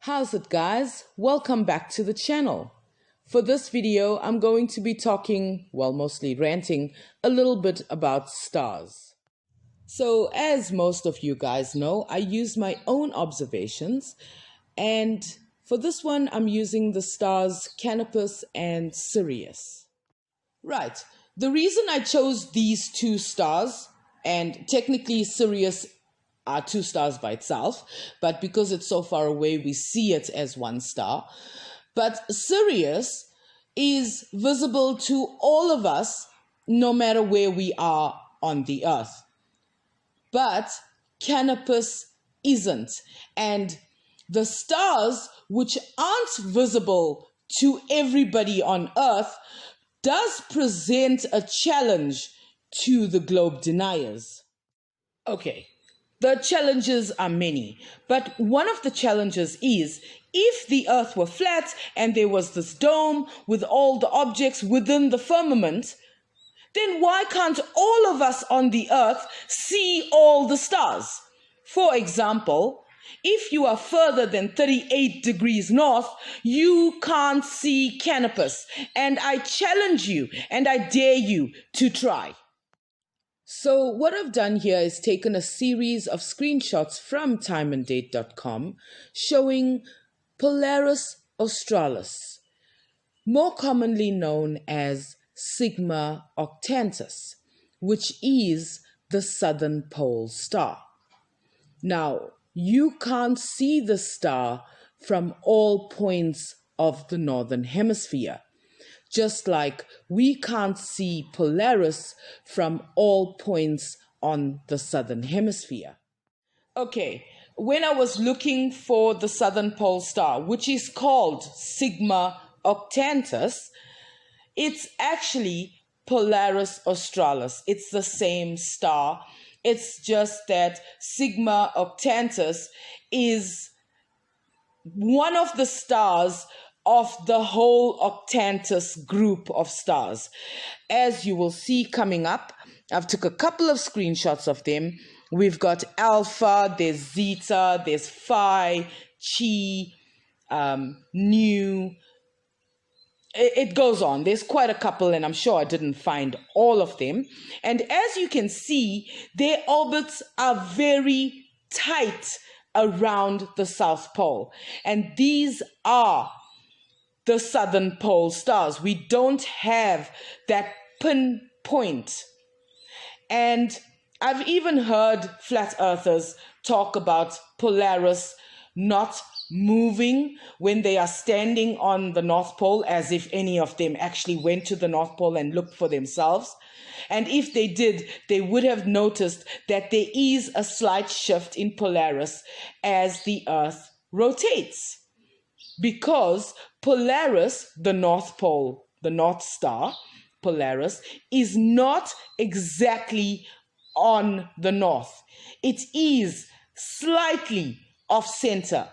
How's it, guys? Welcome back to the channel. For this video, I'm going to be talking, well, mostly ranting, a little bit about stars. So, as most of you guys know, I use my own observations, and for this one, I'm using the stars Canopus and Sirius. Right, the reason I chose these two stars, and technically Sirius are two stars by itself, but because it's so far away, we see it as one star. But Sirius is visible to all of us, no matter where we are on the earth. But Canopus isn't. And the stars, which aren't visible to everybody on earth, does present a challenge to the globe deniers. Okay. The challenges are many, but one of the challenges is if the earth were flat and there was this dome with all the objects within the firmament, then why can't all of us on the earth see all the stars? For example, if you are further than 38 degrees north, you can't see Canopus, and I challenge you and I dare you to try. So what I've done here is taken a series of screenshots from timeanddate.com showing Polaris Australis, more commonly known as Sigma Octantis, which is the southern pole star. Now, you can't see the star from all points of the northern hemisphere, just like we can't see Polaris from all points on the southern hemisphere. Okay, when I was looking for the southern pole star, which is called Sigma Octantis, it's actually Polaris Australis. It's the same star. It's just that Sigma Octantis is one of the stars of the whole Octantis group of stars. As you will see coming up, I've took a couple of screenshots of them. We've got Alpha, there's Zeta, there's Phi, Chi, Nu. It goes on. There's quite a couple, and I'm sure I didn't find all of them. And as you can see, their orbits are very tight around the South Pole. And these are the southern pole stars. We don't have that pinpoint. And I've even heard flat earthers talk about Polaris not moving when they are standing on the North Pole, as if any of them actually went to the North Pole and looked for themselves. And if they did, they would have noticed that there is a slight shift in Polaris as the Earth rotates. Because Polaris, the North Pole, the North Star, Polaris, is not exactly on the north. It is slightly off center.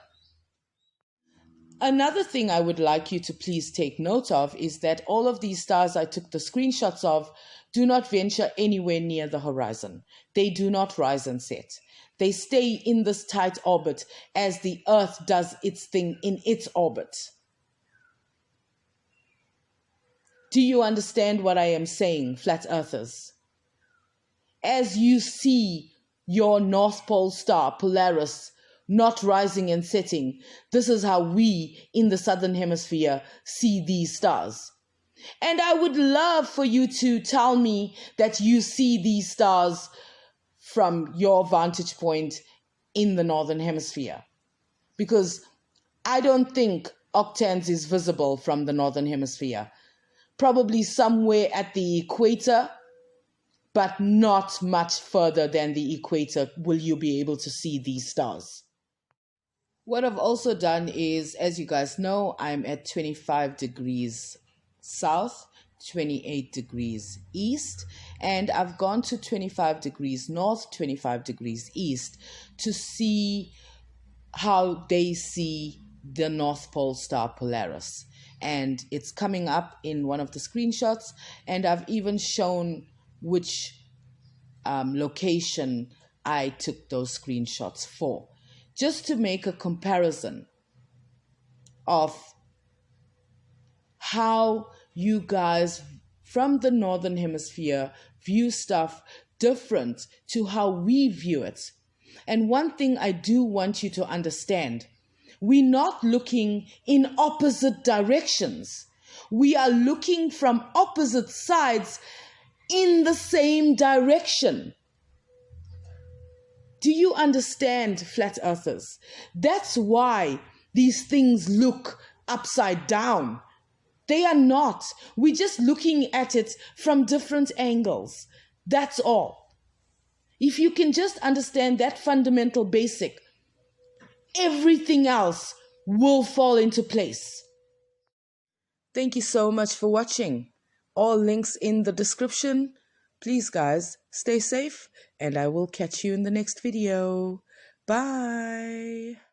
Another thing I would like you to please take note of is that all of these stars I took the screenshots of do not venture anywhere near the horizon. They do not rise and set. They stay in this tight orbit as the Earth does its thing in its orbit. Do you understand what I am saying, flat earthers? As you see your North Pole star, Polaris, not rising and setting, this is how we in the Southern Hemisphere see these stars. And I would love for you to tell me that you see these stars from your vantage point in the Northern Hemisphere. Because I don't think Octans is visible from the Northern Hemisphere. Probably somewhere at the equator, but not much further than the equator will you be able to see these stars. What I've also done is, as you guys know, I'm at 25 degrees south, 28 degrees east, and I've gone to 25 degrees north, 25 degrees east to see how they see the North Pole star Polaris. And it's coming up in one of the screenshots, and I've even shown which location I took those screenshots for, just to make a comparison of how you guys from the Northern Hemisphere view stuff different to how we view it. And one thing I do want you to understand, we're not looking in opposite directions. We are looking from opposite sides in the same direction. Do you understand, flat earthers? That's why these things look upside down. They are not. We're just looking at it from different angles. That's all. If you can just understand that fundamental basic, everything else will fall into place. Thank you so much for watching. All links in the description. Please, guys, stay safe, and I will catch you in the next video. Bye.